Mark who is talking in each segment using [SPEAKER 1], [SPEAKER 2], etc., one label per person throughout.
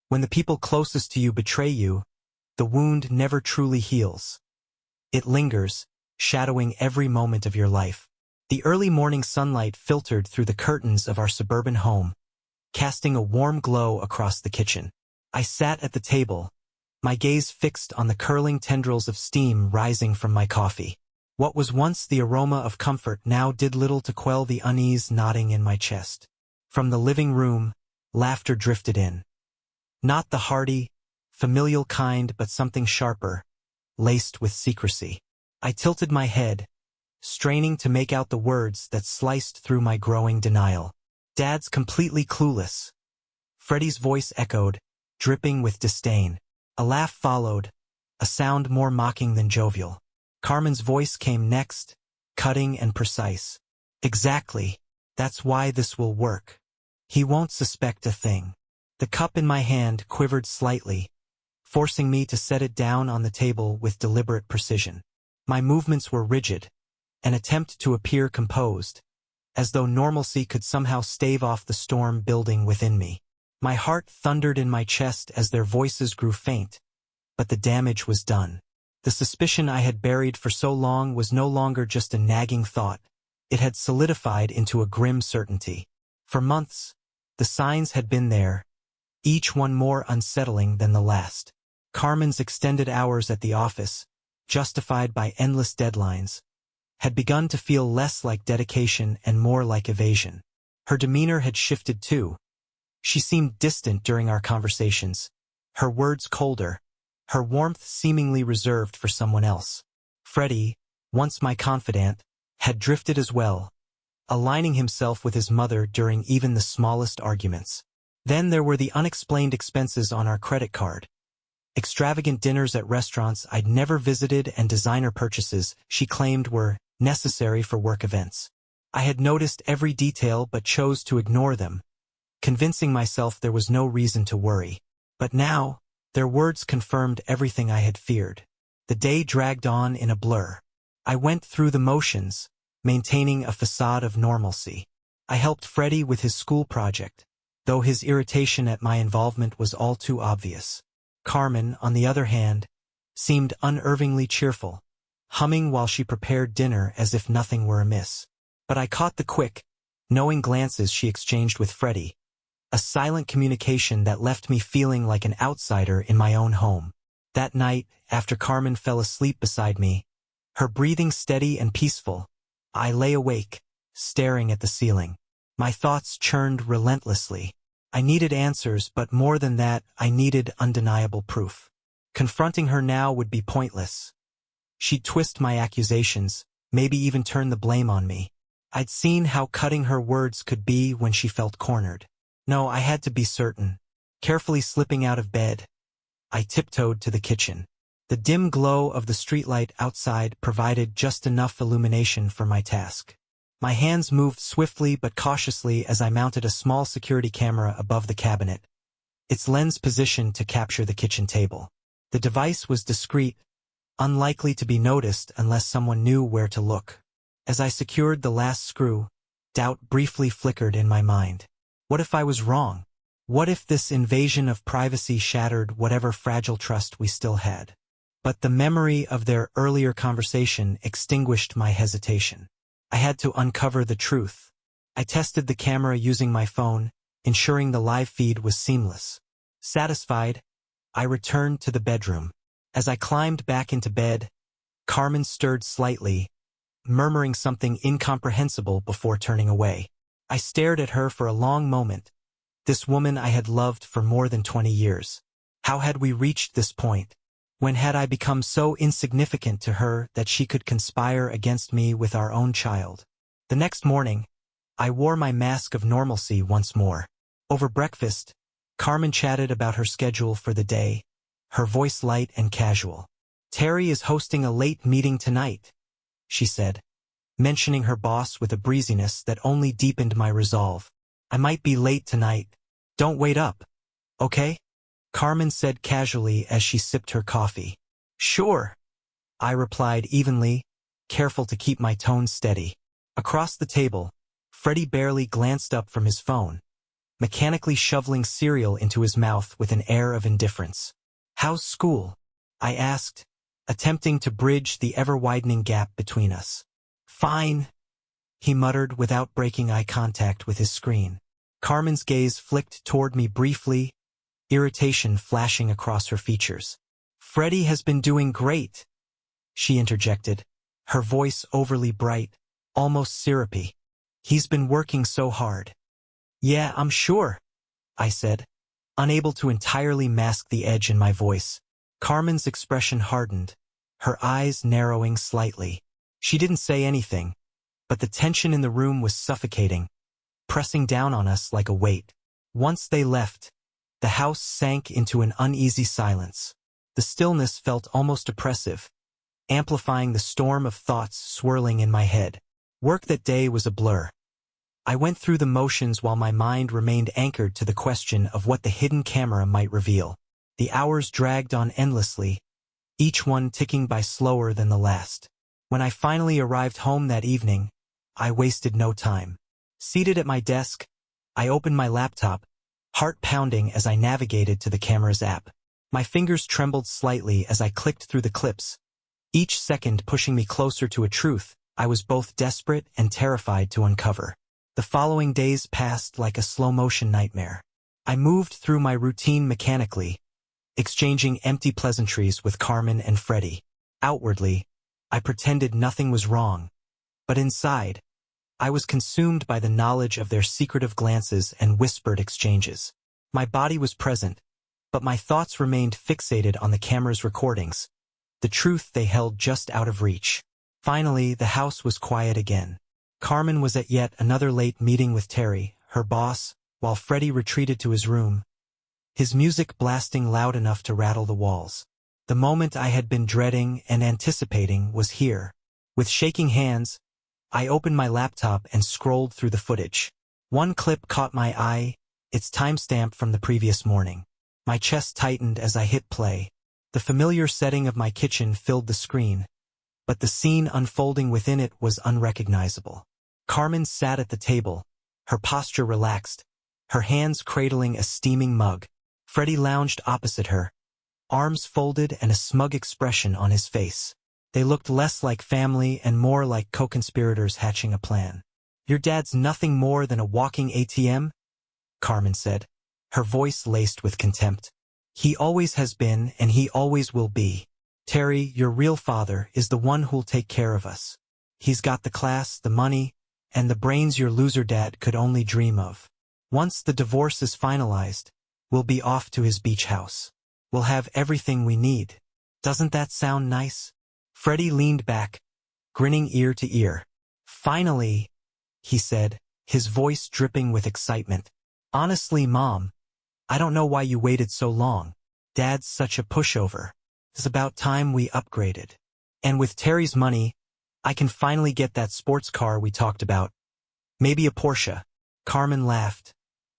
[SPEAKER 1] When the people closest to you betray you, the wound never truly heals. It lingers, shadowing every moment of your life. The early morning sunlight filtered through the curtains of our suburban home, casting a warm glow across the kitchen. I sat at the table, my gaze fixed on the curling tendrils of steam rising from my coffee. What was once the aroma of comfort now did little to quell the unease knotting in my chest. From the living room, laughter drifted in. Not the hearty, familial kind, but something sharper, laced with secrecy. I tilted my head, straining to make out the words that sliced through my growing denial. "Dad's completely clueless." Freddie's voice echoed, dripping with disdain. A laugh followed, a sound more mocking than jovial. Carmen's voice came next, cutting and precise. "Exactly. That's why this will work. He won't suspect a thing." The cup in my hand quivered slightly, forcing me to set it down on the table with deliberate precision. My movements were rigid, an attempt to appear composed, as though normalcy could somehow stave off the storm building within me. My heart thundered in my chest as their voices grew faint, but the damage was done. The suspicion I had buried for so long was no longer just a nagging thought. It had solidified into a grim certainty. For months, the signs had been there, each one more unsettling than the last. Carmen's extended hours at the office, justified by endless deadlines, had begun to feel less like dedication and more like evasion. Her demeanor had shifted too. She seemed distant during our conversations, her words colder, her warmth seemingly reserved for someone else. Freddie, once my confidant, had drifted as well, aligning himself with his mother during even the smallest arguments. Then there were the unexplained expenses on our credit card. Extravagant dinners at restaurants I'd never visited and designer purchases she claimed were necessary for work events. I had noticed every detail but chose to ignore them, convincing myself there was no reason to worry. But now, their words confirmed everything I had feared. The day dragged on in a blur. I went through the motions, maintaining a facade of normalcy. I helped Freddie with his school project, though his irritation at my involvement was all too obvious. Carmen, on the other hand, seemed unervingly cheerful, humming while she prepared dinner as if nothing were amiss. But I caught the quick, knowing glances she exchanged with Freddie, a silent communication that left me feeling like an outsider in my own home. That night, after Carmen fell asleep beside me, her breathing steady and peaceful, I lay awake, staring at the ceiling. My thoughts churned relentlessly. I needed answers, but more than that, I needed undeniable proof. Confronting her now would be pointless. She'd twist my accusations, maybe even turn the blame on me. I'd seen how cutting her words could be when she felt cornered. No, I had to be certain. Carefully slipping out of bed, I tiptoed to the kitchen. The dim glow of the streetlight outside provided just enough illumination for my task. My hands moved swiftly but cautiously as I mounted a small security camera above the cabinet, its lens positioned to capture the kitchen table. The device was discreet, unlikely to be noticed unless someone knew where to look. As I secured the last screw, doubt briefly flickered in my mind. What if I was wrong? What if this invasion of privacy shattered whatever fragile trust we still had? But the memory of their earlier conversation extinguished my hesitation. I had to uncover the truth. I tested the camera using my phone, ensuring the live feed was seamless. Satisfied, I returned to the bedroom. As I climbed back into bed, Carmen stirred slightly, murmuring something incomprehensible before turning away. I stared at her for a long moment. This woman I had loved for more than 20 years. How had we reached this point? When had I become so insignificant to her that she could conspire against me with our own child? The next morning, I wore my mask of normalcy once more. Over breakfast, Carmen chatted about her schedule for the day, her voice light and casual. "Terry is hosting a late meeting tonight," she said, mentioning her boss with a breeziness that only deepened my resolve. "I might be late tonight. Don't wait up, okay?" Carmen said casually as she sipped her coffee. "Sure," I replied evenly, careful to keep my tone steady. Across the table, Freddie barely glanced up from his phone, mechanically shoveling cereal into his mouth with an air of indifference. "How's school?" I asked, attempting to bridge the ever-widening gap between us. "Fine," he muttered without breaking eye contact with his screen. Carmen's gaze flicked toward me briefly, irritation flashing across her features. "Freddie has been doing great," she interjected, her voice overly bright, almost syrupy. "He's been working so hard." "Yeah, I'm sure," I said, unable to entirely mask the edge in my voice. Carmen's expression hardened, her eyes narrowing slightly. She didn't say anything, but the tension in the room was suffocating, pressing down on us like a weight. Once they left, the house sank into an uneasy silence. The stillness felt almost oppressive, amplifying the storm of thoughts swirling in my head. Work that day was a blur. I went through the motions while my mind remained anchored to the question of what the hidden camera might reveal. The hours dragged on endlessly, each one ticking by slower than the last. When I finally arrived home that evening, I wasted no time. Seated at my desk, I opened my laptop, heart pounding as I navigated to the camera's app. My fingers trembled slightly as I clicked through the clips, each second pushing me closer to a truth I was both desperate and terrified to uncover. The following days passed like a slow-motion nightmare. I moved through my routine mechanically, exchanging empty pleasantries with Carmen and Freddie. Outwardly, I pretended nothing was wrong, but inside, I was consumed by the knowledge of their secretive glances and whispered exchanges. My body was present, but my thoughts remained fixated on the camera's recordings, the truth they held just out of reach. Finally, the house was quiet again. Carmen was at yet another late meeting with Terry, her boss, while Freddie retreated to his room, his music blasting loud enough to rattle the walls. The moment I had been dreading and anticipating was here. With shaking hands, I opened my laptop and scrolled through the footage. One clip caught my eye, its timestamp from the previous morning. My chest tightened as I hit play. The familiar setting of my kitchen filled the screen, but the scene unfolding within it was unrecognizable. Carmen sat at the table, her posture relaxed, her hands cradling a steaming mug. Freddie lounged opposite her, arms folded and a smug expression on his face. They looked less like family and more like co-conspirators hatching a plan. "Your dad's nothing more than a walking ATM?" Carmen said, her voice laced with contempt. "He always has been and he always will be. Terry, your real father, is the one who'll take care of us. He's got the class, the money, and the brains your loser dad could only dream of. Once the divorce is finalized, we'll be off to his beach house. We'll have everything we need. Doesn't that sound nice?" Freddie leaned back, grinning ear to ear. "Finally," he said, his voice dripping with excitement. "Honestly, Mom, I don't know why you waited so long. Dad's such a pushover. It's about time we upgraded. And with Terry's money, I can finally get that sports car we talked about. Maybe a Porsche." Carmen laughed,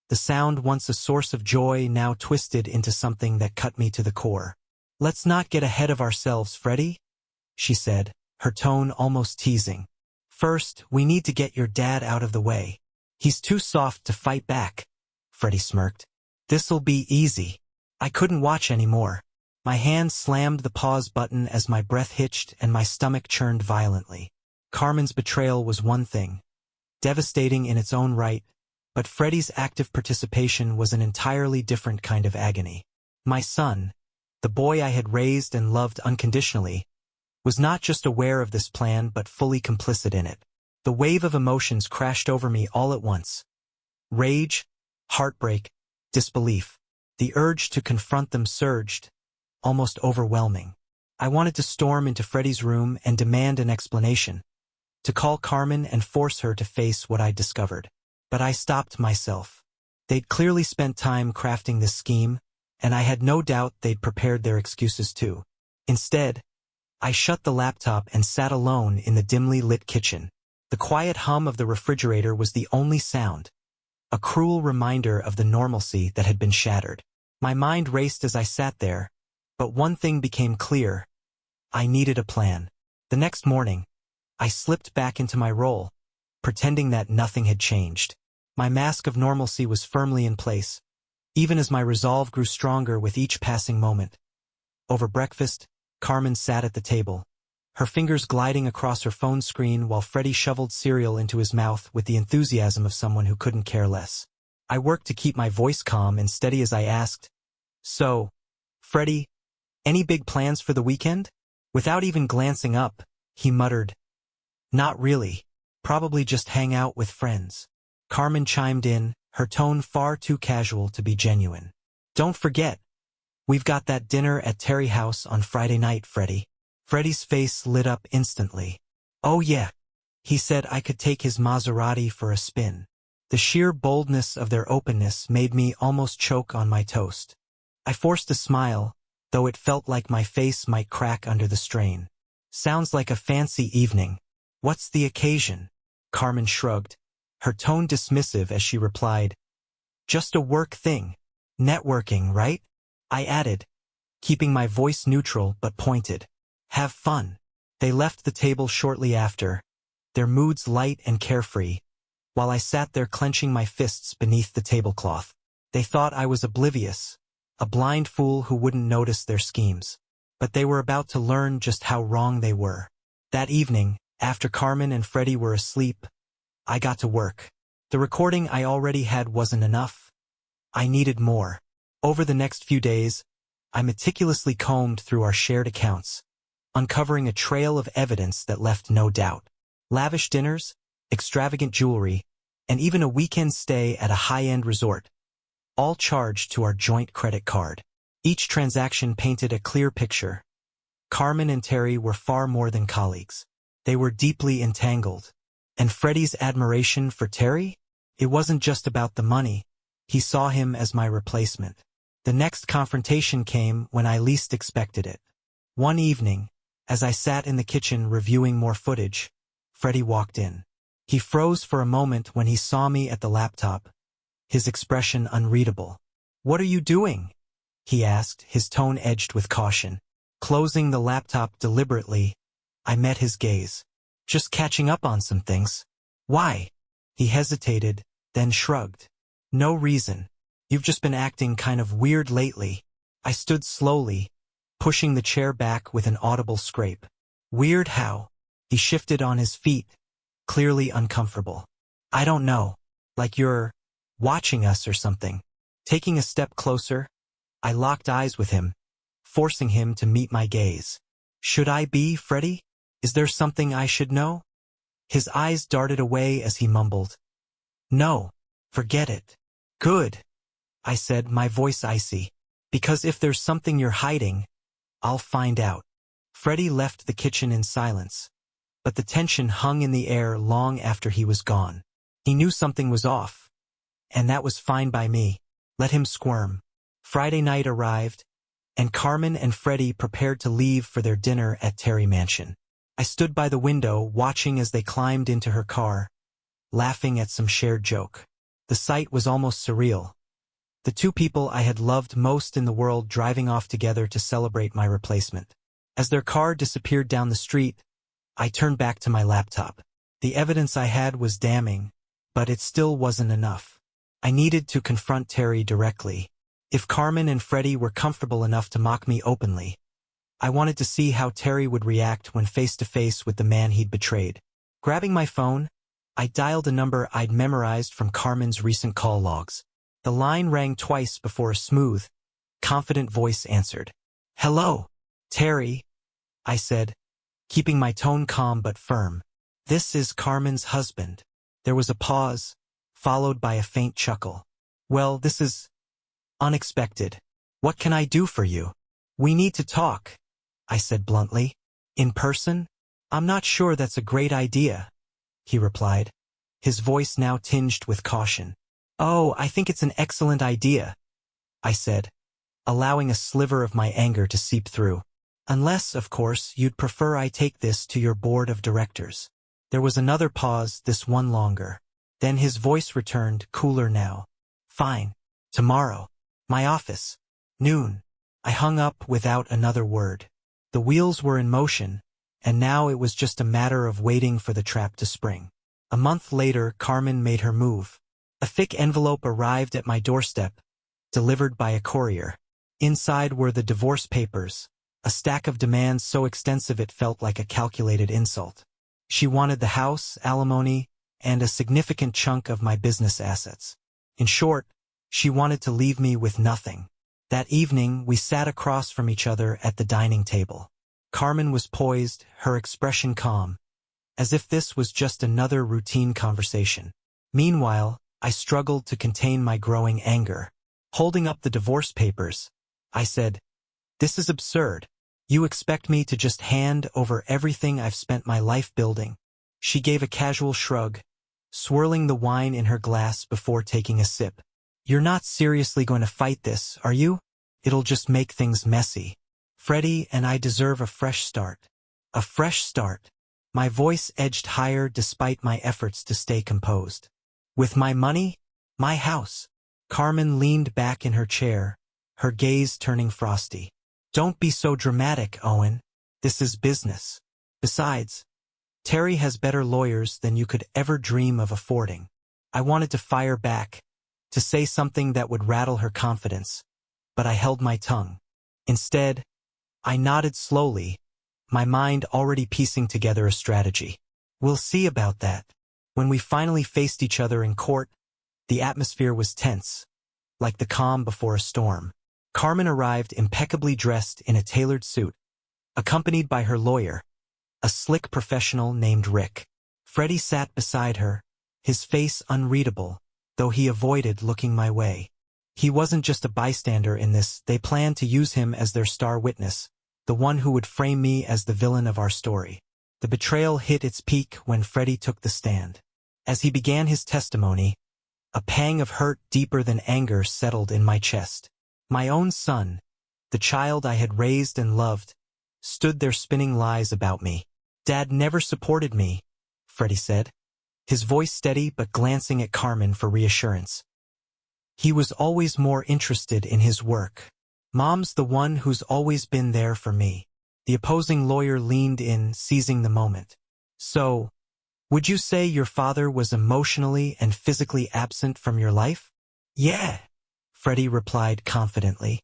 [SPEAKER 1] the sound once a source of joy now twisted into something that cut me to the core. "Let's not get ahead of ourselves, Freddie," she said, her tone almost teasing. "First, we need to get your dad out of the way. He's too soft to fight back." Freddie smirked. "This'll be easy." I couldn't watch anymore. My hand slammed the pause button as my breath hitched and my stomach churned violently. Carmen's betrayal was one thing, devastating in its own right, but Freddie's active participation was an entirely different kind of agony. My son, the boy I had raised and loved unconditionally, was not just aware of this plan but fully complicit in it. The wave of emotions crashed over me all at once. Rage, heartbreak, disbelief. The urge to confront them surged, almost overwhelming. I wanted to storm into Freddie's room and demand an explanation, to call Carmen and force her to face what I'd discovered. But I stopped myself. They'd clearly spent time crafting this scheme, and I had no doubt they'd prepared their excuses too. Instead, I shut the laptop and sat alone in the dimly lit kitchen. The quiet hum of the refrigerator was the only sound, a cruel reminder of the normalcy that had been shattered. My mind raced as I sat there, but one thing became clear. I needed a plan. The next morning, I slipped back into my role, pretending that nothing had changed. My mask of normalcy was firmly in place, even as my resolve grew stronger with each passing moment. Over breakfast, Carmen sat at the table, her fingers gliding across her phone screen while Freddie shoveled cereal into his mouth with the enthusiasm of someone who couldn't care less. I worked to keep my voice calm and steady as I asked, "So, Freddie, any big plans for the weekend?" Without even glancing up, he muttered, "Not really. Probably just hang out with friends." Carmen chimed in, her tone far too casual to be genuine. "Don't forget, we've got that dinner at Terry House on Friday night, Freddie." Freddie's face lit up instantly. "Oh yeah." He said I could take his Maserati for a spin. The sheer boldness of their openness made me almost choke on my toast. I forced a smile, though it felt like my face might crack under the strain. "Sounds like a fancy evening. What's the occasion?" Carmen shrugged, her tone dismissive as she replied, "Just a work thing. Networking, right?" I added, keeping my voice neutral but pointed. "Have fun." They left the table shortly after, their moods light and carefree, while I sat there clenching my fists beneath the tablecloth. They thought I was oblivious, a blind fool who wouldn't notice their schemes. But they were about to learn just how wrong they were. That evening, after Carmen and Freddie were asleep, I got to work. The recording I already had wasn't enough. I needed more. Over the next few days, I meticulously combed through our shared accounts, uncovering a trail of evidence that left no doubt. Lavish dinners, extravagant jewelry, and even a weekend stay at a high-end resort, all charged to our joint credit card. Each transaction painted a clear picture. Carmen and Terry were far more than colleagues. They were deeply entangled. And Freddie's admiration for Terry? It wasn't just about the money. He saw him as my replacement. The next confrontation came when I least expected it. One evening, as I sat in the kitchen reviewing more footage, Freddie walked in. He froze for a moment when he saw me at the laptop, his expression unreadable. "What are you doing?" he asked, his tone edged with caution. Closing the laptop deliberately, I met his gaze. "Just catching up on some things." "Why?" He hesitated, then shrugged. "No reason. You've just been acting kind of weird lately." I stood slowly, pushing the chair back with an audible scrape. "Weird how?" He shifted on his feet, clearly uncomfortable. "I don't know. Like you're watching us or something." Taking a step closer, I locked eyes with him, forcing him to meet my gaze. "Should I be, Freddie? Is there something I should know?" His eyes darted away as he mumbled, "No, forget it." "Good," I said, my voice icy. "Because if there's something you're hiding, I'll find out." Freddie left the kitchen in silence, but the tension hung in the air long after he was gone. He knew something was off, and that was fine by me. Let him squirm. Friday night arrived, and Carmen and Freddie prepared to leave for their dinner at Terry Mansion. I stood by the window watching as they climbed into her car, laughing at some shared joke. The sight was almost surreal. The two people I had loved most in the world driving off together to celebrate my replacement. As their car disappeared down the street, I turned back to my laptop. The evidence I had was damning, but it still wasn't enough. I needed to confront Terry directly. If Carmen and Freddie were comfortable enough to mock me openly, I wanted to see how Terry would react when face to face with the man he'd betrayed. Grabbing my phone, I dialed a number I'd memorized from Carmen's recent call logs. The line rang twice before a smooth, confident voice answered. "Hello, Terry," I said, keeping my tone calm but firm. "This is Carmen's husband." There was a pause, followed by a faint chuckle. "Well, this is unexpected. What can I do for you?" "We need to talk," I said bluntly. "In person?" "I'm not sure that's a great idea," he replied, his voice now tinged with caution. "Oh, I think it's an excellent idea," I said, allowing a sliver of my anger to seep through. "Unless, of course, you'd prefer I take this to your board of directors." There was another pause, this one longer. Then his voice returned, cooler now. "Fine. Tomorrow. My office. Noon." I hung up without another word. The wheels were in motion, and now it was just a matter of waiting for the trap to spring. A month later, Carmen made her move. A thick envelope arrived at my doorstep, delivered by a courier. Inside were the divorce papers, a stack of demands so extensive it felt like a calculated insult. She wanted the house, alimony, and a significant chunk of my business assets. In short, she wanted to leave me with nothing. That evening, we sat across from each other at the dining table. Carmen was poised, her expression calm, as if this was just another routine conversation. Meanwhile, I struggled to contain my growing anger. Holding up the divorce papers, I said, "This is absurd. You expect me to just hand over everything I've spent my life building?" She gave a casual shrug, swirling the wine in her glass before taking a sip. "You're not seriously going to fight this, are you? It'll just make things messy. Freddie and I deserve a fresh start." A fresh start. My voice edged higher despite my efforts to stay composed. "With my money? My house?" Carmen leaned back in her chair, her gaze turning frosty. "Don't be so dramatic, Owen. This is business. Besides, Terry has better lawyers than you could ever dream of affording." I wanted to fire back, to say something that would rattle her confidence, but I held my tongue. Instead, I nodded slowly, my mind already piecing together a strategy. "We'll see about that." When we finally faced each other in court, the atmosphere was tense, like the calm before a storm. Carmen arrived impeccably dressed in a tailored suit, accompanied by her lawyer, a slick professional named Rick. Freddie sat beside her, his face unreadable, though he avoided looking my way. He wasn't just a bystander in this, they planned to use him as their star witness, the one who would frame me as the villain of our story. The betrayal hit its peak when Freddie took the stand. As he began his testimony, a pang of hurt deeper than anger settled in my chest. My own son, the child I had raised and loved, stood there spinning lies about me. "Dad never supported me," Freddie said, his voice steady but glancing at Carmen for reassurance. "He was always more interested in his work. Mom's the one who's always been there for me." The opposing lawyer leaned in, seizing the moment. "So, would you say your father was emotionally and physically absent from your life?" "Yeah," Freddie replied confidently.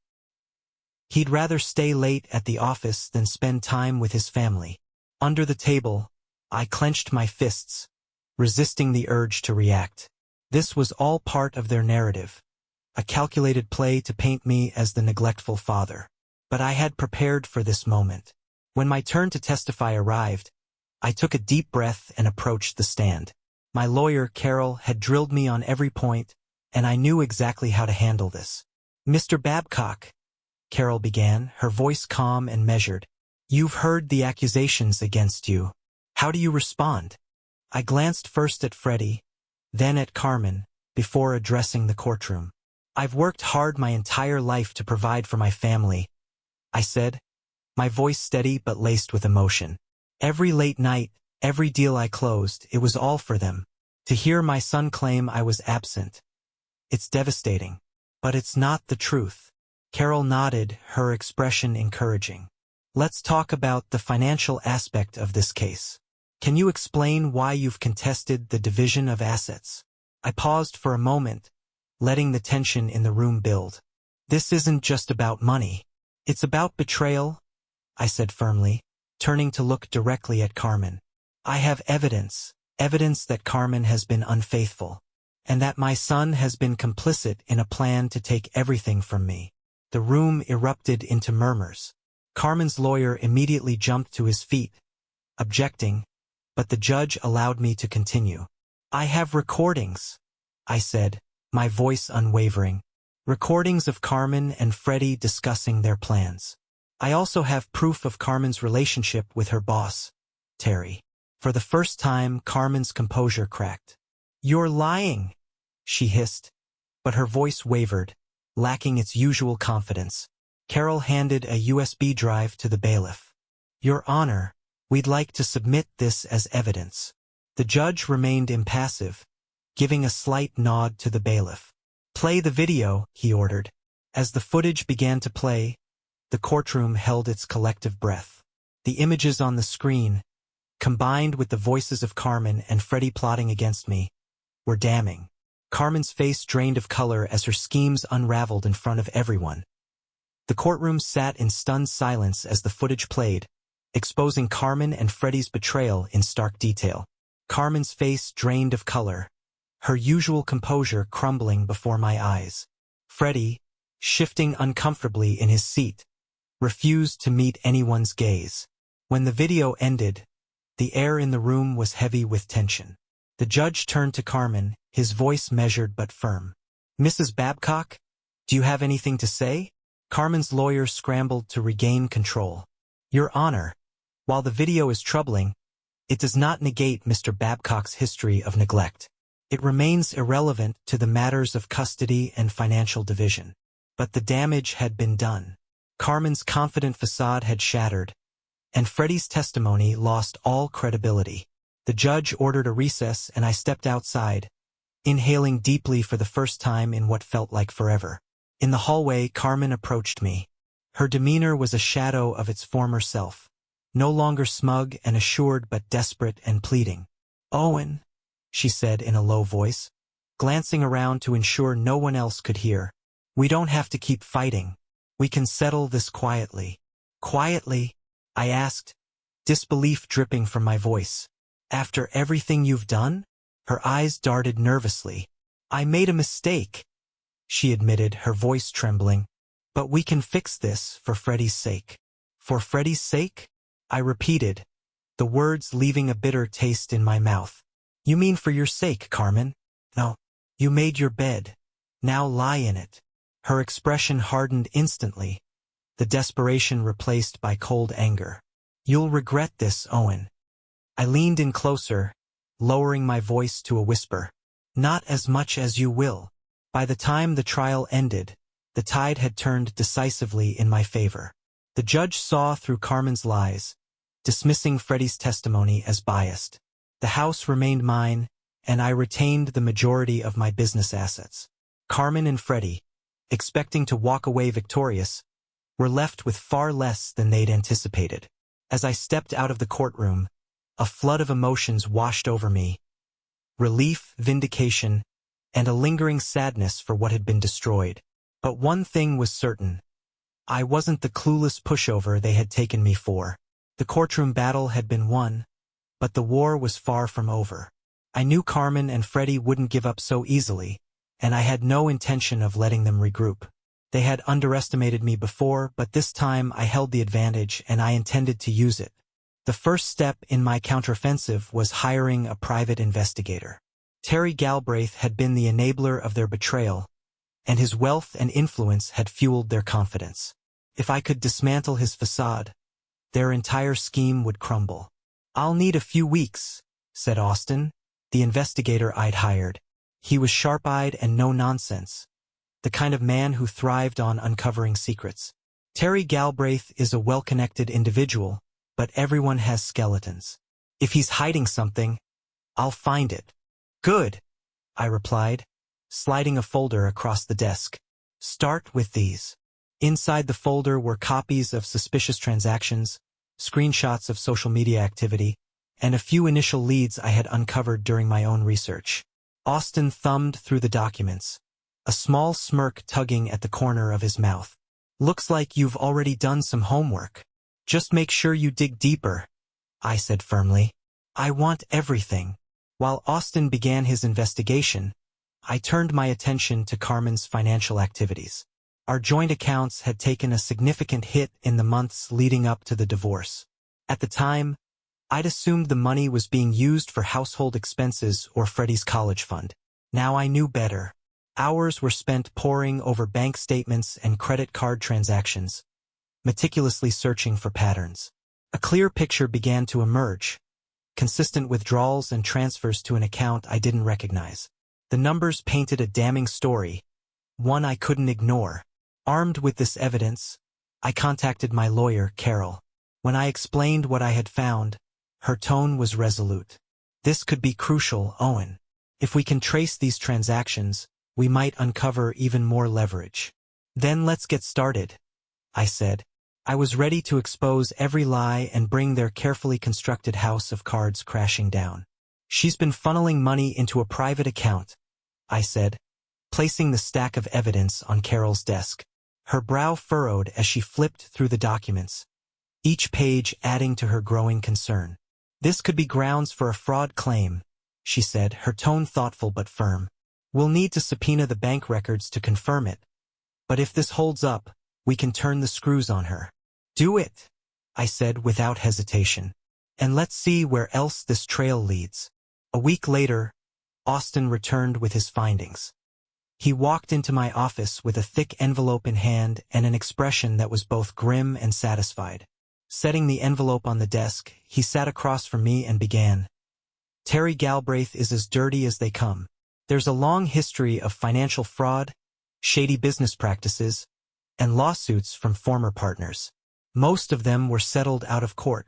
[SPEAKER 1] "He'd rather stay late at the office than spend time with his family." Under the table, I clenched my fists, resisting the urge to react. This was all part of their narrative, a calculated play to paint me as the neglectful father. But I had prepared for this moment. When my turn to testify arrived, I took a deep breath and approached the stand. My lawyer, Carol, had drilled me on every point, and I knew exactly how to handle this. "Mr. Babcock," Carol began, her voice calm and measured, "you've heard the accusations against you. How do you respond?" I glanced first at Freddie, then at Carmen, before addressing the courtroom. "I've worked hard my entire life to provide for my family," I said, my voice steady but laced with emotion. "Every late night, every deal I closed, it was all for them. To hear my son claim I was absent, it's devastating. But it's not the truth." Carol nodded, her expression encouraging. "Let's talk about the financial aspect of this case. Can you explain why you've contested the division of assets?" I paused for a moment, letting the tension in the room build. "This isn't just about money. It's about betrayal," I said firmly, turning to look directly at Carmen. "I have evidence that Carmen has been unfaithful, and that my son has been complicit in a plan to take everything from me." The room erupted into murmurs. Carmen's lawyer immediately jumped to his feet, objecting, but the judge allowed me to continue. "I have recordings," I said, my voice unwavering. "Recordings of Carmen and Freddie discussing their plans. I also have proof of Carmen's relationship with her boss, Terry." For the first time, Carmen's composure cracked. "You're lying," she hissed, but her voice wavered, lacking its usual confidence. Carol handed a USB drive to the bailiff. "Your Honor, we'd like to submit this as evidence." The judge remained impassive, giving a slight nod to the bailiff. "Play the video," he ordered. As the footage began to play, the courtroom held its collective breath. The images on the screen, combined with the voices of Carmen and Freddie plotting against me, were damning. Carmen's face drained of color as her schemes unraveled in front of everyone. The courtroom sat in stunned silence as the footage played, exposing Carmen and Freddie's betrayal in stark detail. Carmen's face drained of color, her usual composure crumbling before my eyes. Freddie, shifting uncomfortably in his seat, refused to meet anyone's gaze. When the video ended, the air in the room was heavy with tension. The judge turned to Carmen, his voice measured but firm. "Mrs. Babcock, do you have anything to say?" Carmen's lawyer scrambled to regain control. "Your Honor, while the video is troubling, it does not negate Mr. Babcock's history of neglect. It remains irrelevant to the matters of custody and financial division. But the damage had been done. Carmen's confident facade had shattered, and Freddie's testimony lost all credibility. The judge ordered a recess and I stepped outside, inhaling deeply for the first time in what felt like forever. In the hallway, Carmen approached me. Her demeanor was a shadow of its former self, no longer smug and assured but desperate and pleading. "Owen," she said in a low voice, glancing around to ensure no one else could hear. "We don't have to keep fighting. We can settle this quietly." "Quietly?" I asked, disbelief dripping from my voice. "After everything you've done?" Her eyes darted nervously. "I made a mistake," she admitted, her voice trembling. "But we can fix this for Freddie's sake." "For Freddie's sake?" I repeated, the words leaving a bitter taste in my mouth. "You mean for your sake, Carmen?" "No. You made your bed. Now lie in it." Her expression hardened instantly, the desperation replaced by cold anger. "You'll regret this, Owen." I leaned in closer, lowering my voice to a whisper. "Not as much as you will." By the time the trial ended, the tide had turned decisively in my favor. The judge saw through Carmen's lies, dismissing Freddie's testimony as biased. The house remained mine, and I retained the majority of my business assets. Carmen and Freddie, expecting to walk away victorious, were left with far less than they'd anticipated. As I stepped out of the courtroom, a flood of emotions washed over me. Relief, vindication, and a lingering sadness for what had been destroyed. But one thing was certain. I wasn't the clueless pushover they had taken me for. The courtroom battle had been won, but the war was far from over. I knew Carmen and Freddie wouldn't give up so easily, and I had no intention of letting them regroup. They had underestimated me before, but this time I held the advantage and I intended to use it. The first step in my counteroffensive was hiring a private investigator. Terry Galbraith had been the enabler of their betrayal, and his wealth and influence had fueled their confidence. If I could dismantle his facade, their entire scheme would crumble. "I'll need a few weeks," said Austin, the investigator I'd hired. He was sharp-eyed and no-nonsense, the kind of man who thrived on uncovering secrets. Terry Galbraith is a well-connected individual, but everyone has skeletons. If he's hiding something, I'll find it. "Good," I replied, sliding a folder across the desk. "Start with these." Inside the folder were copies of suspicious transactions, screenshots of social media activity, and a few initial leads I had uncovered during my own research. Austin thumbed through the documents, a small smirk tugging at the corner of his mouth. "Looks like you've already done some homework. Just make sure you dig deeper," I said firmly. "I want everything." While Austin began his investigation, I turned my attention to Carmen's financial activities. Our joint accounts had taken a significant hit in the months leading up to the divorce. At the time, I'd assumed the money was being used for household expenses or Freddie's college fund. Now I knew better. Hours were spent poring over bank statements and credit card transactions, meticulously searching for patterns. A clear picture began to emerge, consistent withdrawals and transfers to an account I didn't recognize. The numbers painted a damning story, one I couldn't ignore. Armed with this evidence, I contacted my lawyer, Carol. When I explained what I had found, her tone was resolute. "This could be crucial, Owen. If we can trace these transactions, we might uncover even more leverage." "Then let's get started," I said. I was ready to expose every lie and bring their carefully constructed house of cards crashing down. "She's been funneling money into a private account," I said, placing the stack of evidence on Carol's desk. Her brow furrowed as she flipped through the documents, each page adding to her growing concern. This could be grounds for a fraud claim, she said, her tone thoughtful but firm. We'll need to subpoena the bank records to confirm it. But if this holds up, we can turn the screws on her. Do it, I said without hesitation. And let's see where else this trail leads. A week later, Austin returned with his findings. He walked into my office with a thick envelope in hand and an expression that was both grim and satisfied. Setting the envelope on the desk, he sat across from me and began. Terry Galbraith is as dirty as they come. There's a long history of financial fraud, shady business practices, and lawsuits from former partners. Most of them were settled out of court,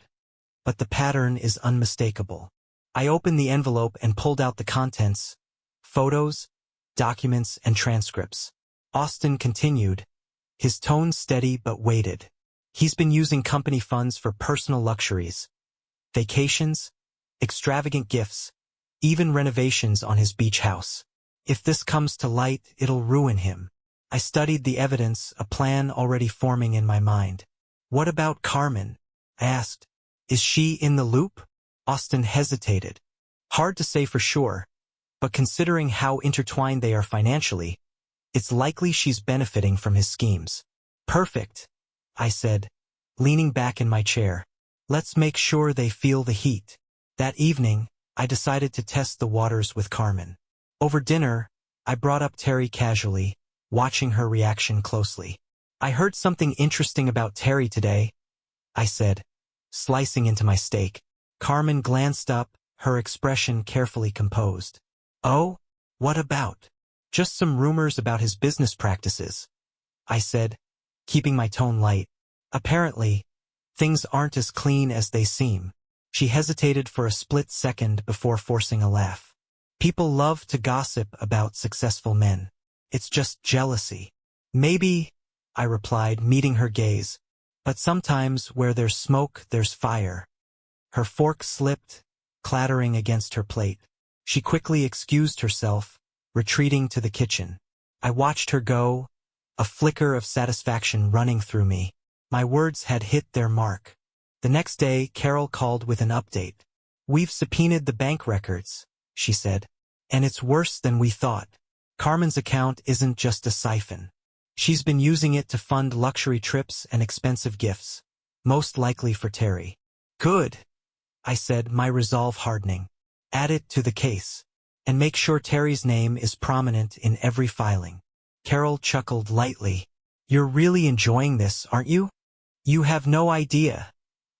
[SPEAKER 1] but the pattern is unmistakable. I opened the envelope and pulled out the contents, photos, documents, and transcripts. Austin continued, his tone steady but weighted. He's been using company funds for personal luxuries, vacations, extravagant gifts, even renovations on his beach house. If this comes to light, it'll ruin him. I studied the evidence, a plan already forming in my mind. What about Carmen? I asked. Is she in the loop? Austin hesitated. Hard to say for sure, but considering how intertwined they are financially, it's likely she's benefiting from his schemes. Perfect, I said, leaning back in my chair. Let's make sure they feel the heat. That evening, I decided to test the waters with Carmen. Over dinner, I brought up Terry casually, watching her reaction closely. I heard something interesting about Terry today, I said, slicing into my steak. Carmen glanced up, her expression carefully composed. Oh, what about? Just some rumors about his business practices, I said, keeping my tone light. Apparently, things aren't as clean as they seem. She hesitated for a split second before forcing a laugh. People love to gossip about successful men. It's just jealousy. Maybe, I replied, meeting her gaze. But sometimes where there's smoke, there's fire. Her fork slipped, clattering against her plate. She quickly excused herself, retreating to the kitchen. I watched her go, a flicker of satisfaction running through me. My words had hit their mark. The next day, Carol called with an update. We've subpoenaed the bank records, she said. And it's worse than we thought. Carmen's account isn't just a siphon. She's been using it to fund luxury trips and expensive gifts, most likely for Terry. Good, I said, my resolve hardening. Add it to the case. And make sure Terry's name is prominent in every filing. Carol chuckled lightly. You're really enjoying this, aren't you? You have no idea,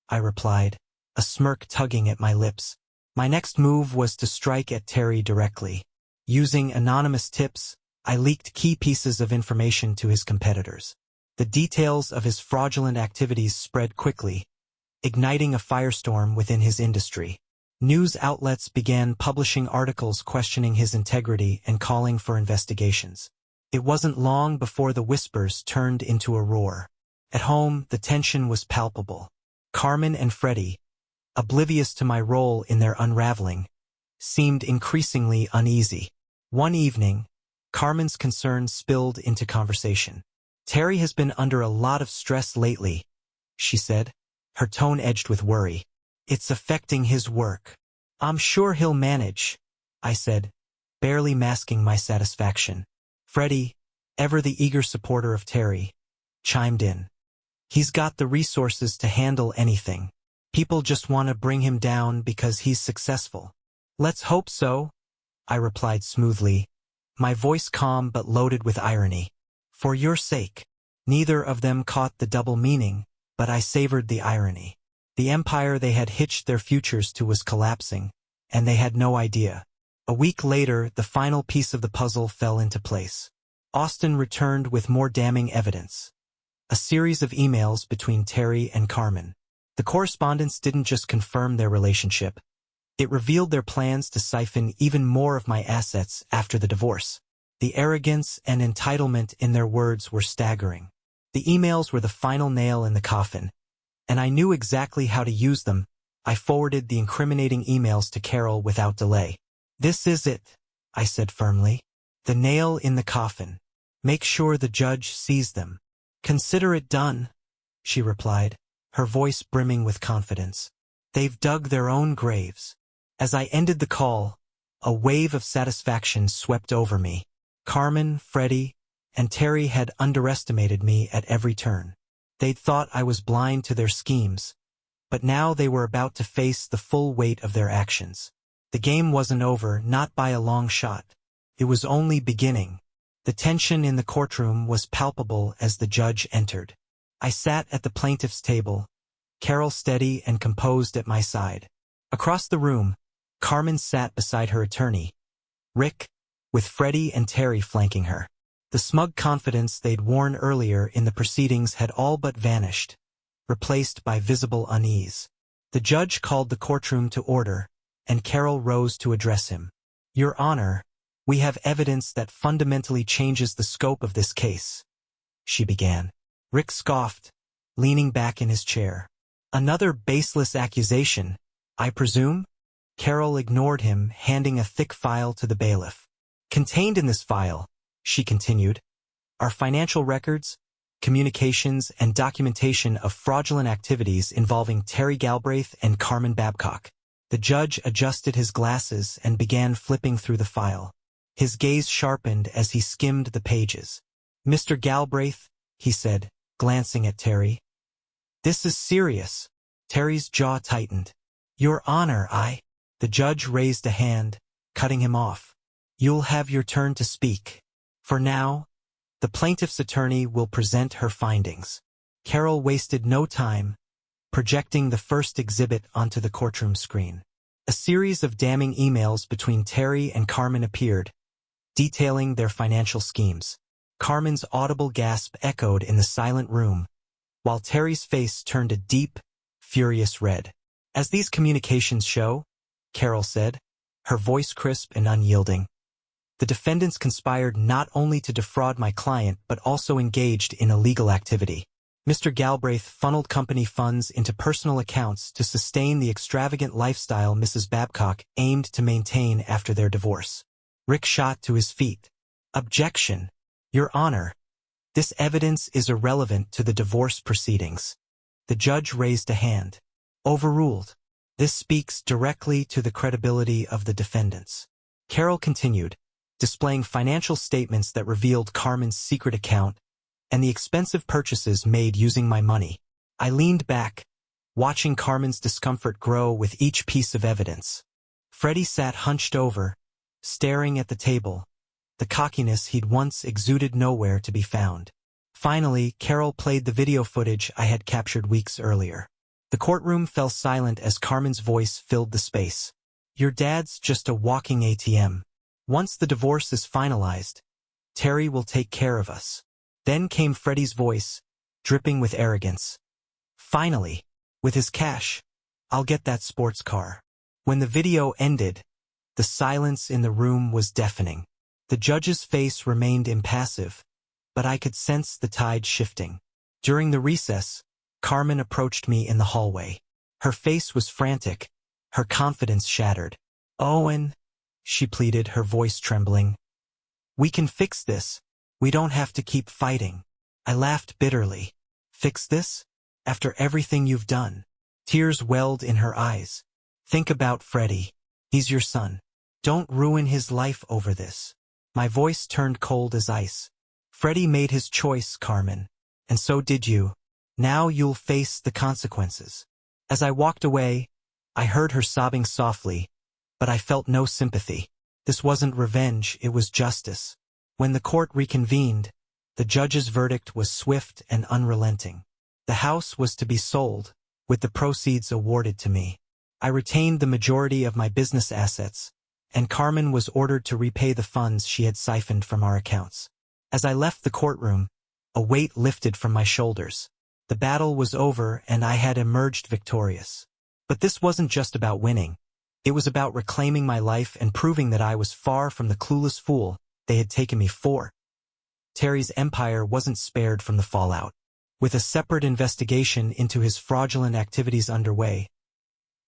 [SPEAKER 1] I replied, a smirk tugging at my lips. My next move was to strike at Terry directly. Using anonymous tips, I leaked key pieces of information to his competitors. The details of his fraudulent activities spread quickly, igniting a firestorm within his industry. News outlets began publishing articles questioning his integrity and calling for investigations. It wasn't long before the whispers turned into a roar. At home, the tension was palpable. Carmen and Freddie, oblivious to my role in their unraveling, seemed increasingly uneasy. One evening, Carmen's concerns spilled into conversation. Terry has been under a lot of stress lately, she said, her tone edged with worry. It's affecting his work. I'm sure he'll manage, I said, barely masking my satisfaction. Freddie, ever the eager supporter of Terry, chimed in. He's got the resources to handle anything. People just want to bring him down because he's successful. Let's hope so, I replied smoothly, my voice calm but loaded with irony. For your sake. Neither of them caught the double meaning, but I savored the irony. The empire they had hitched their futures to was collapsing, and they had no idea. A week later, the final piece of the puzzle fell into place. Austin returned with more damning evidence. A series of emails between Terry and Carmen. The correspondence didn't just confirm their relationship. It revealed their plans to siphon even more of my assets after the divorce. The arrogance and entitlement in their words were staggering. The emails were the final nail in the coffin, and I knew exactly how to use them. I forwarded the incriminating emails to Carol without delay. This is it, I said firmly. The nail in the coffin. Make sure the judge sees them. Consider it done, she replied, her voice brimming with confidence. They've dug their own graves. As I ended the call, a wave of satisfaction swept over me. Carmen, Freddie, and Terry had underestimated me at every turn. They'd thought I was blind to their schemes, but now they were about to face the full weight of their actions. The game wasn't over, not by a long shot. It was only beginning. The tension in the courtroom was palpable as the judge entered. I sat at the plaintiff's table, Carol steady and composed at my side. Across the room, Carmen sat beside her attorney, Rick, with Freddie and Terry flanking her. The smug confidence they'd worn earlier in the proceedings had all but vanished, replaced by visible unease. The judge called the courtroom to order, and Carol rose to address him. Your Honor, we have evidence that fundamentally changes the scope of this case, she began. Rick scoffed, leaning back in his chair. Another baseless accusation, I presume? Carol ignored him, handing a thick file to the bailiff. Contained in this file, she continued, are financial records, communications, and documentation of fraudulent activities involving Terry Galbraith and Carmen Babcock. The judge adjusted his glasses and began flipping through the file. His gaze sharpened as he skimmed the pages. Mr. Galbraith, he said, glancing at Terry. This is serious. Terry's jaw tightened. Your Honor, The judge raised a hand, cutting him off. You'll have your turn to speak. For now, the plaintiff's attorney will present her findings. Carol wasted no time, projecting the first exhibit onto the courtroom screen. A series of damning emails between Terry and Carmen appeared, detailing their financial schemes. Carmen's audible gasp echoed in the silent room, while Terry's face turned a deep, furious red. As these communications show, Carol said, her voice crisp and unyielding, the defendants conspired not only to defraud my client but also engaged in illegal activity. Mr. Galbraith funneled company funds into personal accounts to sustain the extravagant lifestyle Mrs. Babcock aimed to maintain after their divorce. Rick shot to his feet. Objection. Your Honor, this evidence is irrelevant to the divorce proceedings. The judge raised a hand. Overruled. This speaks directly to the credibility of the defendants. Carol continued, displaying financial statements that revealed Carmen's secret account and the expensive purchases made using my money. I leaned back, watching Carmen's discomfort grow with each piece of evidence. Freddie sat hunched over, staring at the table, the cockiness he'd once exuded nowhere to be found. Finally, Carol played the video footage I had captured weeks earlier. The courtroom fell silent as Carmen's voice filled the space. Your dad's just a walking ATM. Once the divorce is finalized, Terry will take care of us. Then came Freddie's voice, dripping with arrogance. Finally, with his cash, I'll get that sports car. When the video ended, the silence in the room was deafening. The judge's face remained impassive, but I could sense the tide shifting. During the recess, Carmen approached me in the hallway. Her face was frantic, her confidence shattered. Owen, she pleaded, her voice trembling. We can fix this. We don't have to keep fighting. I laughed bitterly. Fix this? After everything you've done? Tears welled in her eyes. Think about Freddie. He's your son. Don't ruin his life over this. My voice turned cold as ice. Freddie made his choice, Carmen. And so did you. Now you'll face the consequences. As I walked away, I heard her sobbing softly, but I felt no sympathy. This wasn't revenge, it was justice. When the court reconvened, the judge's verdict was swift and unrelenting. The house was to be sold, with the proceeds awarded to me. I retained the majority of my business assets, and Carmen was ordered to repay the funds she had siphoned from our accounts. As I left the courtroom, a weight lifted from my shoulders. The battle was over and I had emerged victorious. But this wasn't just about winning. It was about reclaiming my life and proving that I was far from the clueless fool they had taken me for. Terry's empire wasn't spared from the fallout. With a separate investigation into his fraudulent activities underway,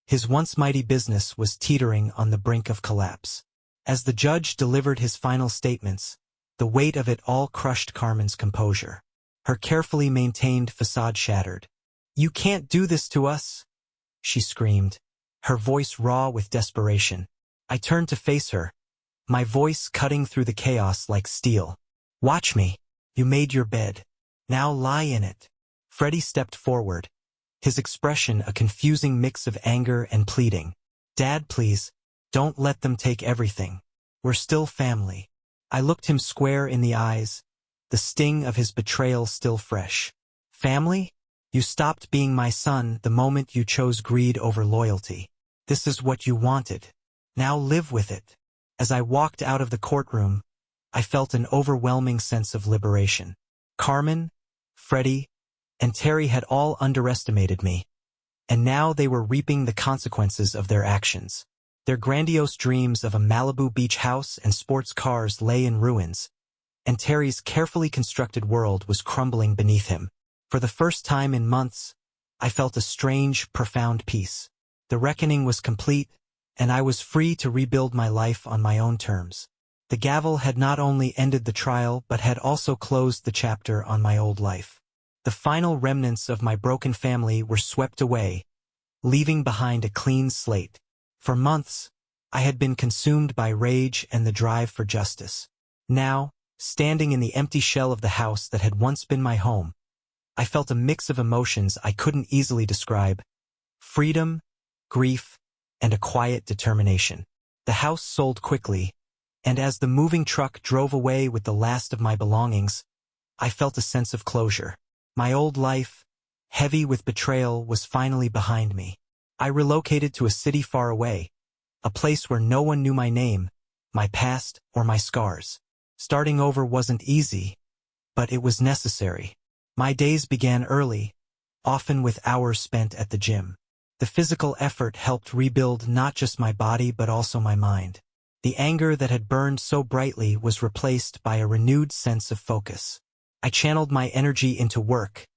[SPEAKER 1] his once mighty business was teetering on the brink of collapse. As the judge delivered his final statements, the weight of it all crushed Carmen's composure. Her carefully maintained facade shattered. "You can't do this to us!" she screamed, her voice raw with desperation. I turned to face her, my voice cutting through the chaos like steel. "Watch me. You made your bed. Now lie in it." Freddie stepped forward, his expression a confusing mix of anger and pleading. "Dad, please, don't let them take everything. We're still family." I looked him square in the eyes, the sting of his betrayal still fresh. "Family? You stopped being my son the moment you chose greed over loyalty. This is what you wanted. Now live with it." As I walked out of the courtroom, I felt an overwhelming sense of liberation. Carmen, Freddie, and Terry had all underestimated me, and now they were reaping the consequences of their actions. Their grandiose dreams of a Malibu beach house and sports cars lay in ruins, and Terry's carefully constructed world was crumbling beneath him. For the first time in months, I felt a strange, profound peace. The reckoning was complete, and I was free to rebuild my life on my own terms. The gavel had not only ended the trial but had also closed the chapter on my old life. The final remnants of my broken family were swept away, leaving behind a clean slate. For months, I had been consumed by rage and the drive for justice. Now, standing in the empty shell of the house that had once been my home, I felt a mix of emotions I couldn't easily describe: freedom, grief, and a quiet determination. The house sold quickly, and as the moving truck drove away with the last of my belongings, I felt a sense of closure. My old life, heavy with betrayal, was finally behind me. I relocated to a city far away, a place where no one knew my name, my past, or my scars. Starting over wasn't easy, but it was necessary. My days began early, often with hours spent at the gym. The physical effort helped rebuild not just my body but also my mind. The anger that had burned so brightly was replaced by a renewed sense of focus. I channeled my energy into work,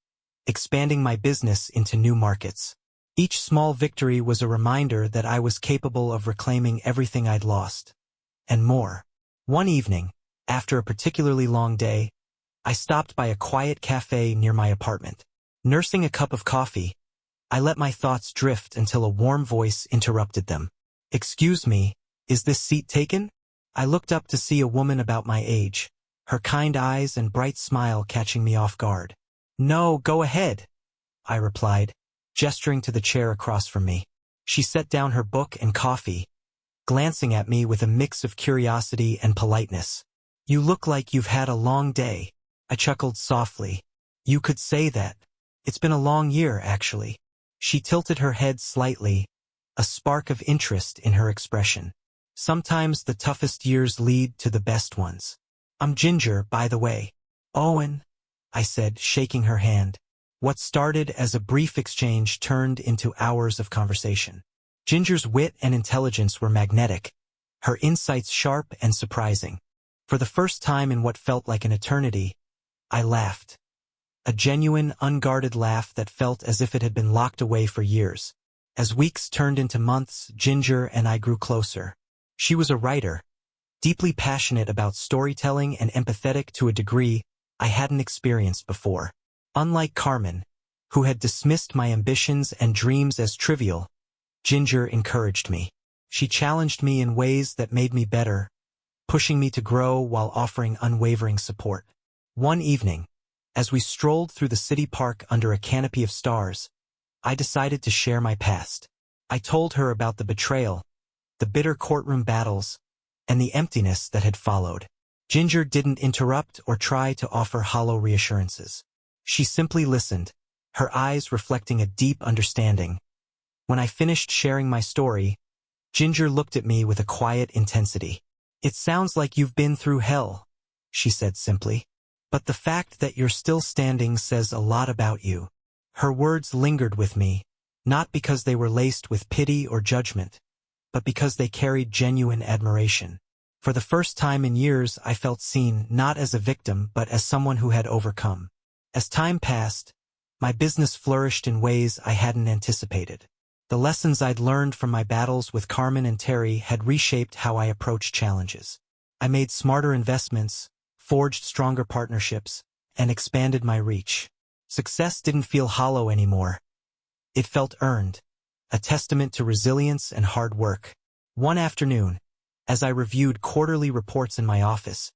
[SPEAKER 1] expanding my business into new markets. Each small victory was a reminder that I was capable of reclaiming everything I'd lost, and more. One evening, after a particularly long day, I stopped by a quiet cafe near my apartment. Nursing a cup of coffee, I let my thoughts drift until a warm voice interrupted them. "Excuse me, is this seat taken?" I looked up to see a woman about my age, her kind eyes and bright smile catching me off guard. "No, go ahead," I replied, gesturing to the chair across from me. She set down her book and coffee, glancing at me with a mix of curiosity and politeness. "You look like you've had a long day." I chuckled softly. "You could say that. It's been a long year, actually." She tilted her head slightly, a spark of interest in her expression. "Sometimes the toughest years lead to the best ones. I'm Ginger, by the way." "Owen," I said, shaking her hand. What started as a brief exchange turned into hours of conversation. Ginger's wit and intelligence were magnetic, her insights sharp and surprising. For the first time in what felt like an eternity, I laughed. A genuine, unguarded laugh that felt as if it had been locked away for years. As weeks turned into months, Ginger and I grew closer. She was a writer, deeply passionate about storytelling and empathetic to a degree I hadn't experienced before. Unlike Carmen, who had dismissed my ambitions and dreams as trivial, Ginger encouraged me. She challenged me in ways that made me better, pushing me to grow while offering unwavering support. One evening, as we strolled through the city park under a canopy of stars, I decided to share my past. I told her about the betrayal, the bitter courtroom battles, and the emptiness that had followed. Ginger didn't interrupt or try to offer hollow reassurances. She simply listened, her eyes reflecting a deep understanding. When I finished sharing my story, Ginger looked at me with a quiet intensity. "It sounds like you've been through hell," she said simply. "But the fact that you're still standing says a lot about you." Her words lingered with me, not because they were laced with pity or judgment, but because they carried genuine admiration. For the first time in years, I felt seen not as a victim but as someone who had overcome. As time passed, my business flourished in ways I hadn't anticipated. The lessons I'd learned from my battles with Carmen and Terry had reshaped how I approached challenges. I made smarter investments, forged stronger partnerships, and expanded my reach. Success didn't feel hollow anymore. It felt earned, a testament to resilience and hard work. One afternoon, as I reviewed quarterly reports in my office,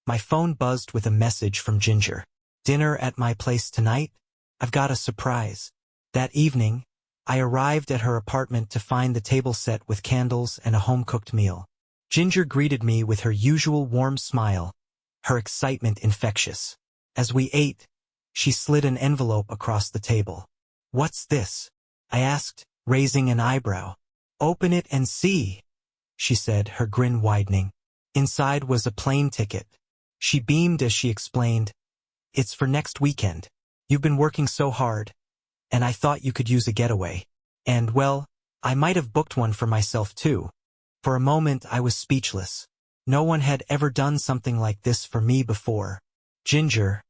[SPEAKER 1] my phone buzzed with a message from Ginger. "Dinner at my place tonight? I've got a surprise." That evening, I arrived at her apartment to find the table set with candles and a home-cooked meal. Ginger greeted me with her usual warm smile, her excitement infectious. As we ate, she slid an envelope across the table. "What's this?" I asked, raising an eyebrow. "Open it and see," she said, her grin widening. Inside was a plane ticket. She beamed as she explained, "It's for next weekend. You've been working so hard, and I thought you could use a getaway." And, well, I might have booked one for myself too. For a moment I was speechless. No one had ever done something like this for me before. "Ginger,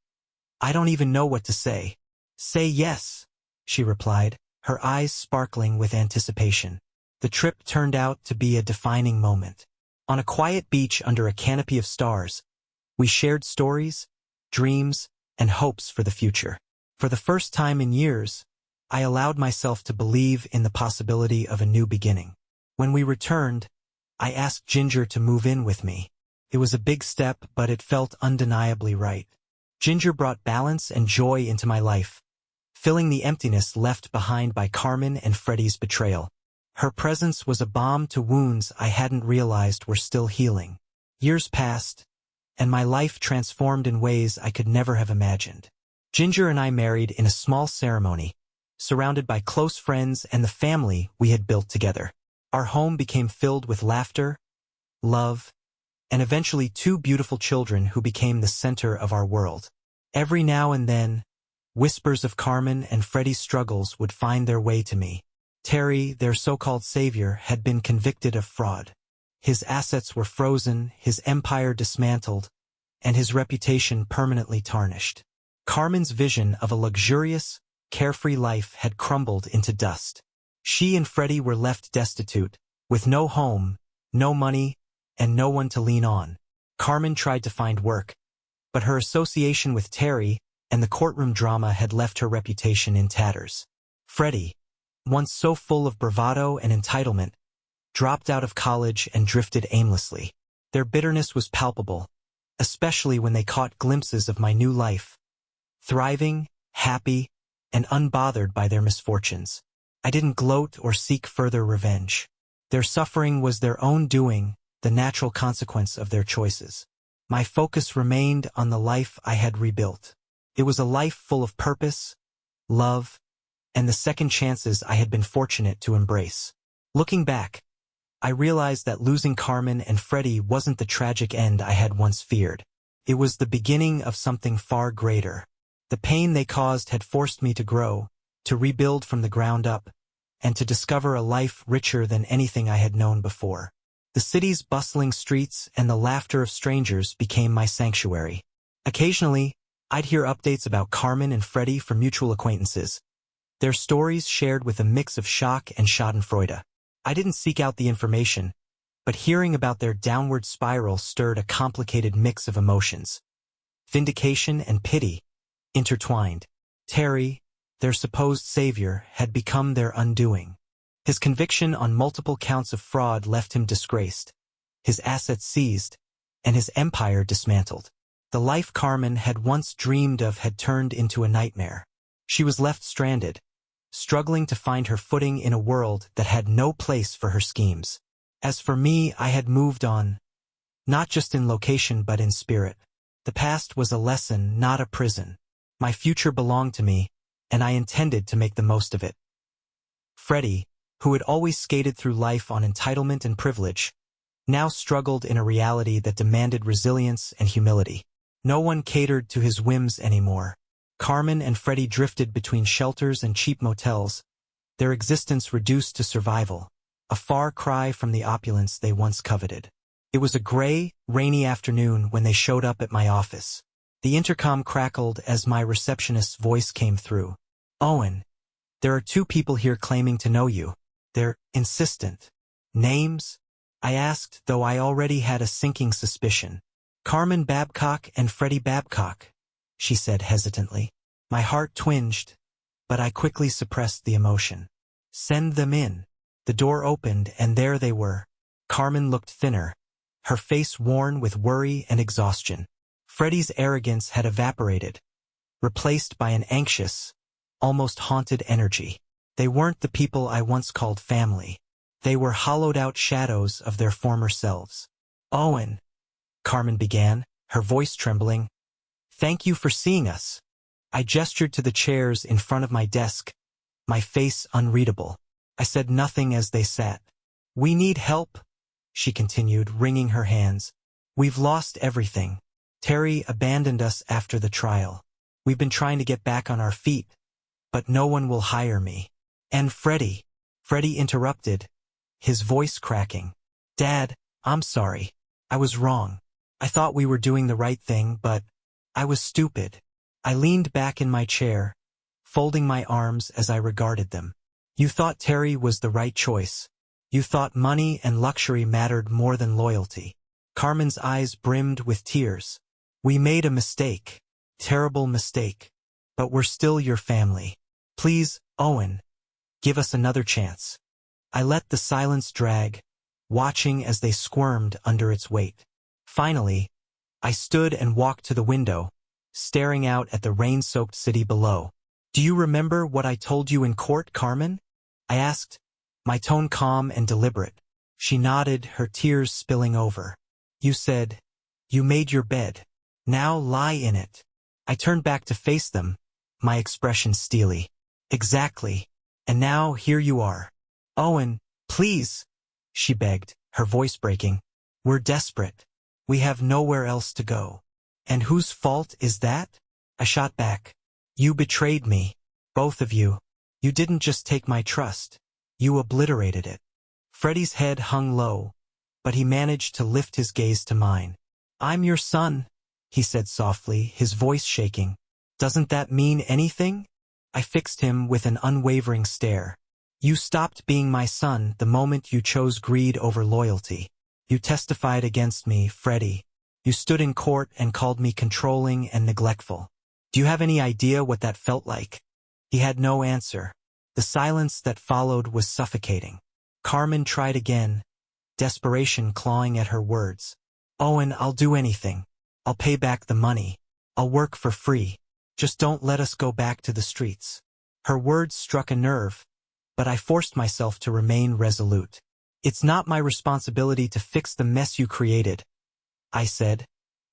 [SPEAKER 1] I don't even know what to say." "Say yes," she replied, her eyes sparkling with anticipation. The trip turned out to be a defining moment. On a quiet beach under a canopy of stars, we shared stories, dreams, and hopes for the future. For the first time in years, I allowed myself to believe in the possibility of a new beginning. When we returned, I asked Ginger to move in with me. It was a big step, but it felt undeniably right. Ginger brought balance and joy into my life, filling the emptiness left behind by Carmen and Freddie's betrayal. Her presence was a balm to wounds I hadn't realized were still healing. Years passed, and my life transformed in ways I could never have imagined. Ginger and I married in a small ceremony, surrounded by close friends and the family we had built together. Our home became filled with laughter, love, and eventually 2 beautiful children who became the center of our world. Every now and then, whispers of Carmen and Freddie's struggles would find their way to me. Terry, their so-called savior, had been convicted of fraud. His assets were frozen, his empire dismantled, and his reputation permanently tarnished. Carmen's vision of a luxurious, carefree life had crumbled into dust. She and Freddie were left destitute, with no home, no money, and no one to lean on. Carmen tried to find work, but her association with Terry and the courtroom drama had left her reputation in tatters. Freddie, once so full of bravado and entitlement, dropped out of college and drifted aimlessly. Their bitterness was palpable, especially when they caught glimpses of my new life, thriving, happy, and unbothered by their misfortunes. I didn't gloat or seek further revenge. Their suffering was their own doing, the natural consequence of their choices. My focus remained on the life I had rebuilt. It was a life full of purpose, love, and the second chances I had been fortunate to embrace. Looking back, I realized that losing Carmen and Freddie wasn't the tragic end I had once feared. It was the beginning of something far greater. The pain they caused had forced me to grow, to rebuild from the ground up, and to discover a life richer than anything I had known before. The city's bustling streets and the laughter of strangers became my sanctuary. Occasionally, I'd hear updates about Carmen and Freddie from mutual acquaintances, their stories shared with a mix of shock and schadenfreude. I didn't seek out the information, but hearing about their downward spiral stirred a complicated mix of emotions. Vindication and pity, intertwined. Terry, their supposed savior, had become their undoing. His conviction on multiple counts of fraud left him disgraced, his assets seized, and his empire dismantled. The life Carmen had once dreamed of had turned into a nightmare. She was left stranded, struggling to find her footing in a world that had no place for her schemes. As for me, I had moved on, not just in location but in spirit. The past was a lesson, not a prison. My future belonged to me, and I intended to make the most of it. Freddie, who had always skated through life on entitlement and privilege, now struggled in a reality that demanded resilience and humility. No one catered to his whims anymore. Carmen and Freddie drifted between shelters and cheap motels, their existence reduced to survival, a far cry from the opulence they once coveted. It was a gray, rainy afternoon when they showed up at my office. The intercom crackled as my receptionist's voice came through. "Owen, there are 2 people here claiming to know you." They're insistent. Names? I asked, though I already had a sinking suspicion. Carmen Babcock and Freddie Babcock, she said hesitantly. My heart twinged, but I quickly suppressed the emotion. Send them in. The door opened, and there they were. Carmen looked thinner, her face worn with worry and exhaustion. Freddie's arrogance had evaporated, replaced by an anxious, almost haunted energy. They weren't the people I once called family. They were hollowed-out shadows of their former selves. Owen, Carmen began, her voice trembling. Thank you for seeing us. I gestured to the chairs in front of my desk, my face unreadable. I said nothing as they sat. We need help, she continued, wringing her hands. We've lost everything. Terry abandoned us after the trial. We've been trying to get back on our feet, but no one will hire me. And Freddie interrupted, his voice cracking. Dad, I'm sorry. I was wrong. I thought we were doing the right thing, but I was stupid. I leaned back in my chair, folding my arms as I regarded them. You thought Terry was the right choice. You thought money and luxury mattered more than loyalty. Carmen's eyes brimmed with tears. We made a mistake. Terrible mistake. But we're still your family. Please, Owen, give us another chance. I let the silence drag, watching as they squirmed under its weight. Finally, I stood and walked to the window, staring out at the rain-soaked city below. Do you remember what I told you in court, Carmen? I asked, my tone calm and deliberate. She nodded, her tears spilling over. You said, you made your bed. Now lie in it. I turned back to face them, my expression steely. Exactly. And now here you are. Owen, please, she begged, her voice breaking. We're desperate. We have nowhere else to go. And whose fault is that? I shot back. You betrayed me. Both of you. You didn't just take my trust. You obliterated it. Freddie's head hung low, but he managed to lift his gaze to mine. I'm your son, he said softly, his voice shaking. Doesn't that mean anything? I fixed him with an unwavering stare. You stopped being my son the moment you chose greed over loyalty. You testified against me, Freddie. You stood in court and called me controlling and neglectful. Do you have any idea what that felt like? He had no answer. The silence that followed was suffocating. Carmen tried again, desperation clawing at her words. Owen, I'll do anything. I'll pay back the money. I'll work for free. Just don't let us go back to the streets. Her words struck a nerve, but I forced myself to remain resolute. It's not my responsibility to fix the mess you created, I said,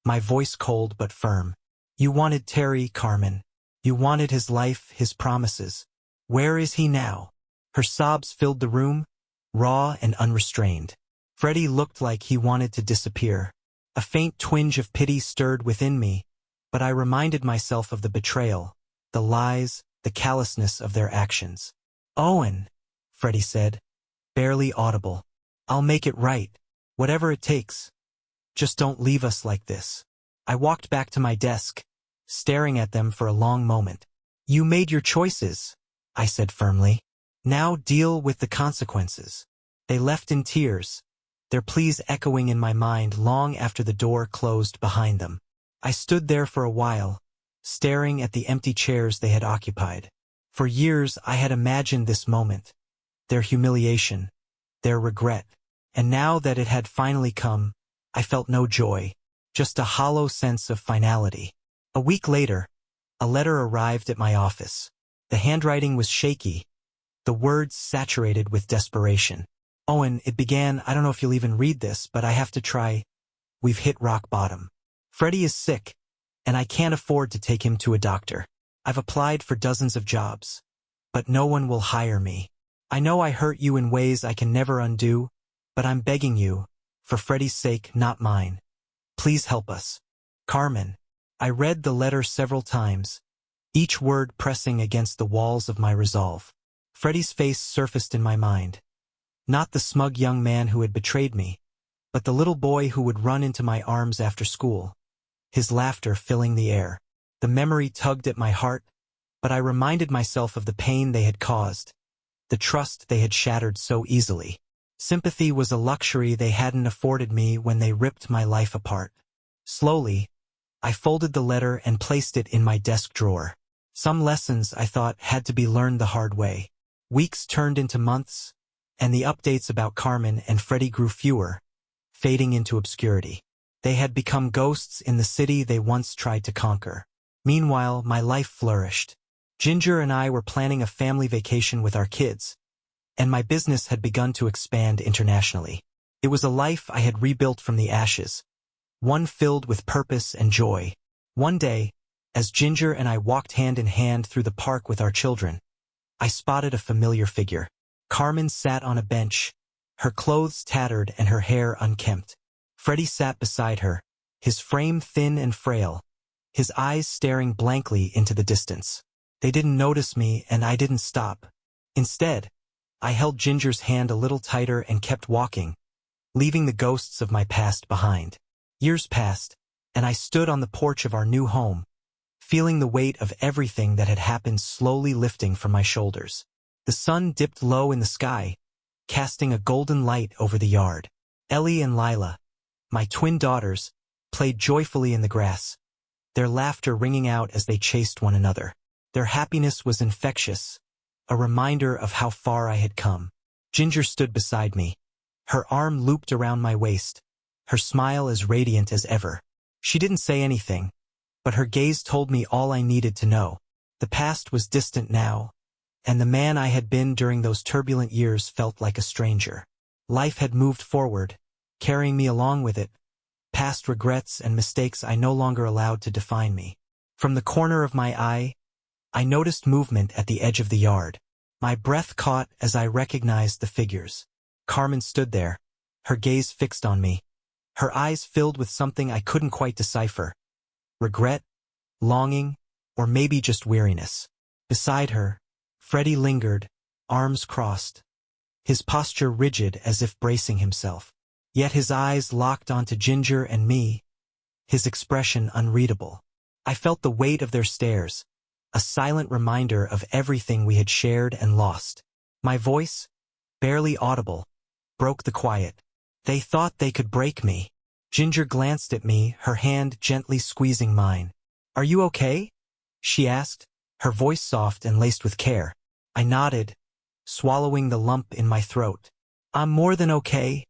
[SPEAKER 1] my voice cold but firm. You wanted Terry, Carmen. You wanted his life, his promises. Where is he now? Her sobs filled the room, raw and unrestrained. Freddie looked like he wanted to disappear. A faint twinge of pity stirred within me, but I reminded myself of the betrayal, the lies, the callousness of their actions. Owen, Freddie said, barely audible. I'll make it right. Whatever it takes. Just don't leave us like this. I walked back to my desk, staring at them for a long moment. You made your choices, I said firmly. Now deal with the consequences. They left in tears, their pleas echoing in my mind long after the door closed behind them. I stood there for a while, staring at the empty chairs they had occupied. For years I had imagined this moment, their humiliation, their regret, and now that it had finally come, I felt no joy, just a hollow sense of finality. A week later, a letter arrived at my office. The handwriting was shaky, the words saturated with desperation. Owen, it began, I don't know if you'll even read this, but I have to try. We've hit rock bottom. Freddie is sick, and I can't afford to take him to a doctor. I've applied for dozens of jobs, but no one will hire me. I know I hurt you in ways I can never undo, but I'm begging you, for Freddie's sake, not mine. Please help us. Carmen. I read the letter several times, each word pressing against the walls of my resolve. Freddie's face surfaced in my mind. Not the smug young man who had betrayed me, but the little boy who would run into my arms after school, his laughter filling the air. The memory tugged at my heart, but I reminded myself of the pain they had caused, the trust they had shattered so easily. Sympathy was a luxury they hadn't afforded me when they ripped my life apart. Slowly, I folded the letter and placed it in my desk drawer. Some lessons, I thought, had to be learned the hard way. Weeks turned into months, and the updates about Carmen and Freddie grew fewer, fading into obscurity. They had become ghosts in the city they once tried to conquer. Meanwhile, my life flourished. Ginger and I were planning a family vacation with our kids, and my business had begun to expand internationally. It was a life I had rebuilt from the ashes, one filled with purpose and joy. One day, as Ginger and I walked hand in hand through the park with our children, I spotted a familiar figure. Carmen sat on a bench, her clothes tattered and her hair unkempt. Freddie sat beside her, his frame thin and frail, his eyes staring blankly into the distance. They didn't notice me, and I didn't stop. Instead, I held Ginger's hand a little tighter and kept walking, leaving the ghosts of my past behind. Years passed, and I stood on the porch of our new home, feeling the weight of everything that had happened slowly lifting from my shoulders. The sun dipped low in the sky, casting a golden light over the yard. Ellie and Lila, my twin daughters, played joyfully in the grass, their laughter ringing out as they chased one another. Their happiness was infectious, a reminder of how far I had come. Ginger stood beside me, her arm looped around my waist, her smile as radiant as ever. She didn't say anything, but her gaze told me all I needed to know. The past was distant now, and the man I had been during those turbulent years felt like a stranger. Life had moved forward, carrying me along with it, past regrets and mistakes I no longer allowed to define me. From the corner of my eye, I noticed movement at the edge of the yard. My breath caught as I recognized the figures. Carmen stood there, her gaze fixed on me, her eyes filled with something I couldn't quite decipher. Regret, longing, or maybe just weariness. Beside her, Freddie lingered, arms crossed, his posture rigid as if bracing himself. Yet his eyes locked onto Ginger and me, his expression unreadable. I felt the weight of their stares, a silent reminder of everything we had shared and lost. My voice, barely audible, broke the quiet. They thought they could break me. Ginger glanced at me, her hand gently squeezing mine. "Are you okay?" she asked, her voice soft and laced with care. I nodded, swallowing the lump in my throat. "I'm more than okay,"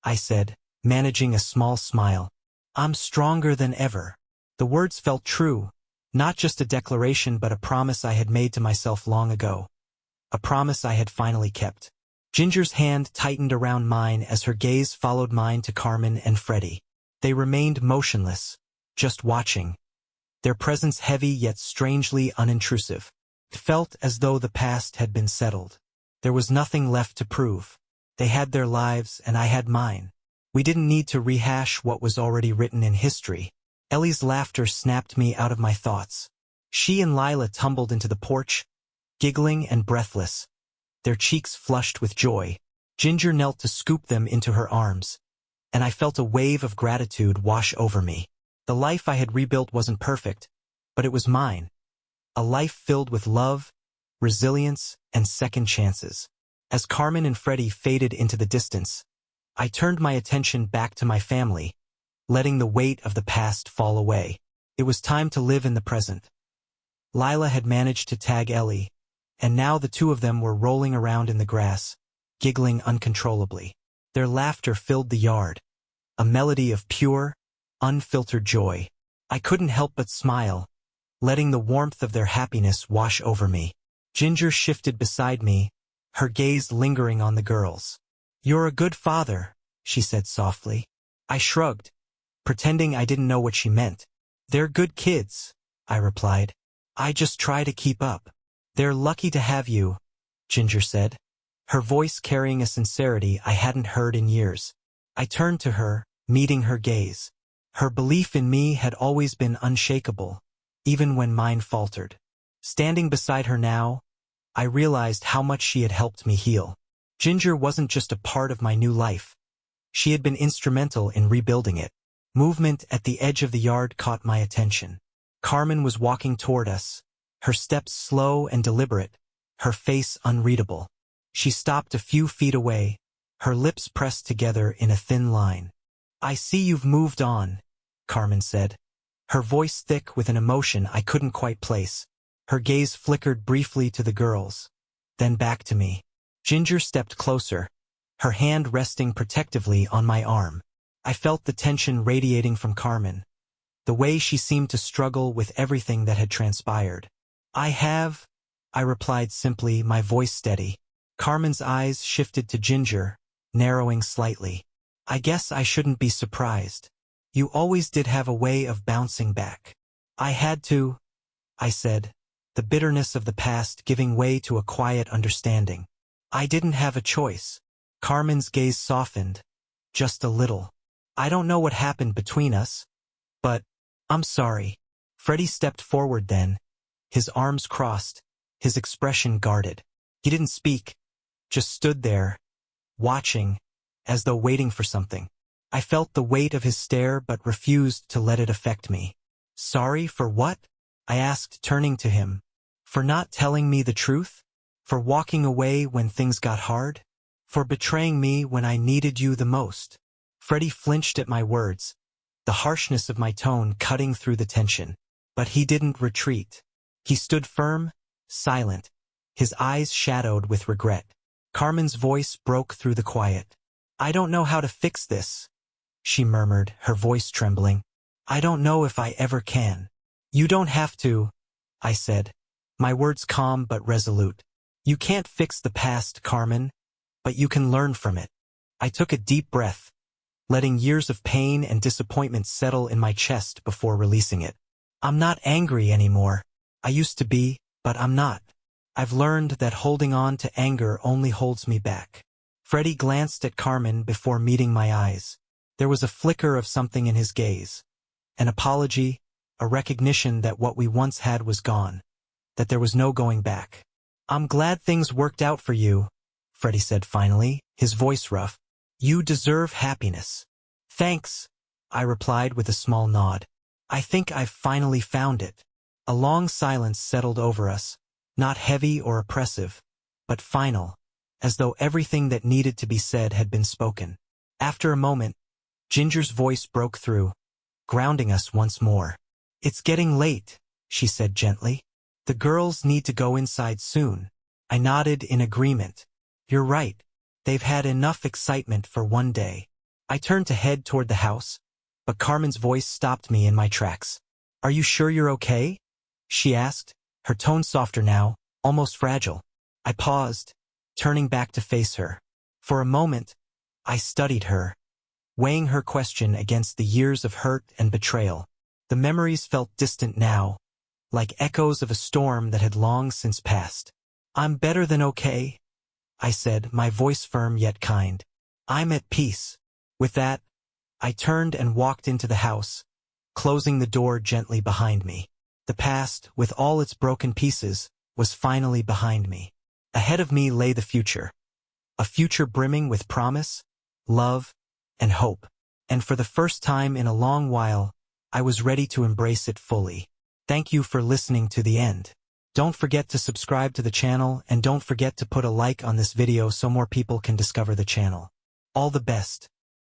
[SPEAKER 1] I said, managing a small smile. "I'm stronger than ever." The words felt true, not just a declaration but a promise I had made to myself long ago. A promise I had finally kept. Ginger's hand tightened around mine as her gaze followed mine to Carmen and Freddie. They remained motionless, just watching, their presence heavy yet strangely unintrusive. It felt as though the past had been settled. There was nothing left to prove. They had their lives and I had mine. We didn't need to rehash what was already written in history. Ellie's laughter snapped me out of my thoughts. She and Lila tumbled into the porch, giggling and breathless, their cheeks flushed with joy. Ginger knelt to scoop them into her arms, and I felt a wave of gratitude wash over me. The life I had rebuilt wasn't perfect, but it was mine. A life filled with love, resilience, and second chances. As Carmen and Freddie faded into the distance, I turned my attention back to my family, letting the weight of the past fall away. It was time to live in the present. Lila had managed to tag Ellie, and now the two of them were rolling around in the grass, giggling uncontrollably. Their laughter filled the yard, a melody of pure, unfiltered joy. I couldn't help but smile, letting the warmth of their happiness wash over me. Ginger shifted beside me, her gaze lingering on the girls. "You're a good father," she said softly. I shrugged, pretending I didn't know what she meant. "They're good kids," I replied. "I just try to keep up." "They're lucky to have you," Ginger said, her voice carrying a sincerity I hadn't heard in years. I turned to her, meeting her gaze. Her belief in me had always been unshakable, even when mine faltered. Standing beside her now, I realized how much she had helped me heal. Ginger wasn't just a part of my new life. She had been instrumental in rebuilding it. Movement at the edge of the yard caught my attention. Carmen was walking toward us, her steps slow and deliberate, her face unreadable. She stopped a few feet away, her lips pressed together in a thin line. "I see you've moved on," Carmen said, her voice thick with an emotion I couldn't quite place. Her gaze flickered briefly to the girls, then back to me. Ginger stepped closer, her hand resting protectively on my arm. I felt the tension radiating from Carmen, the way she seemed to struggle with everything that had transpired. I replied simply, my voice steady. Carmen's eyes shifted to Ginger, narrowing slightly. "I guess I shouldn't be surprised. You always did have a way of bouncing back." "I had to," I said, the bitterness of the past giving way to a quiet understanding. "I didn't have a choice." Carmen's gaze softened, just a little. "I don't know what happened between us, but I'm sorry." Freddie stepped forward then, his arms crossed, his expression guarded. He didn't speak, just stood there, watching, as though waiting for something. I felt the weight of his stare but refused to let it affect me. "Sorry for what?" I asked, turning to him. "For not telling me the truth? For walking away when things got hard? For betraying me when I needed you the most?" Freddie flinched at my words, the harshness of my tone cutting through the tension. But he didn't retreat. He stood firm, silent, his eyes shadowed with regret. Carmen's voice broke through the quiet. "I don't know how to fix this," she murmured, her voice trembling. "I don't know if I ever can." "You don't have to," I said, my words calm but resolute. "You can't fix the past, Carmen, but you can learn from it." I took a deep breath, letting years of pain and disappointment settle in my chest before releasing it. "I'm not angry anymore. I used to be, but I'm not. I've learned that holding on to anger only holds me back." Freddie glanced at Carmen before meeting my eyes. There was a flicker of something in his gaze. An apology, a recognition that what we once had was gone, that there was no going back. "I'm glad things worked out for you," Freddie said finally, his voice rough. "You deserve happiness." "Thanks," I replied with a small nod. "I think I've finally found it." A long silence settled over us, not heavy or oppressive, but final, as though everything that needed to be said had been spoken. After a moment, Ginger's voice broke through, grounding us once more. "It's getting late," she said gently. "The girls need to go inside soon." I nodded in agreement. "You're right. They've had enough excitement for one day." I turned to head toward the house, but Carmen's voice stopped me in my tracks. "Are you sure you're okay?" she asked, her tone softer now, almost fragile. I paused, turning back to face her. For a moment, I studied her, weighing her question against the years of hurt and betrayal. The memories felt distant now, like echoes of a storm that had long since passed. "I'm better than okay," I said, my voice firm yet kind. "I'm at peace." With that, I turned and walked into the house, closing the door gently behind me. The past, with all its broken pieces, was finally behind me. Ahead of me lay the future. A future brimming with promise, love, and hope. And for the first time in a long while, I was ready to embrace it fully. Thank you for listening to the end. Don't forget to subscribe to the channel and don't forget to put a like on this video so more people can discover the channel. All the best.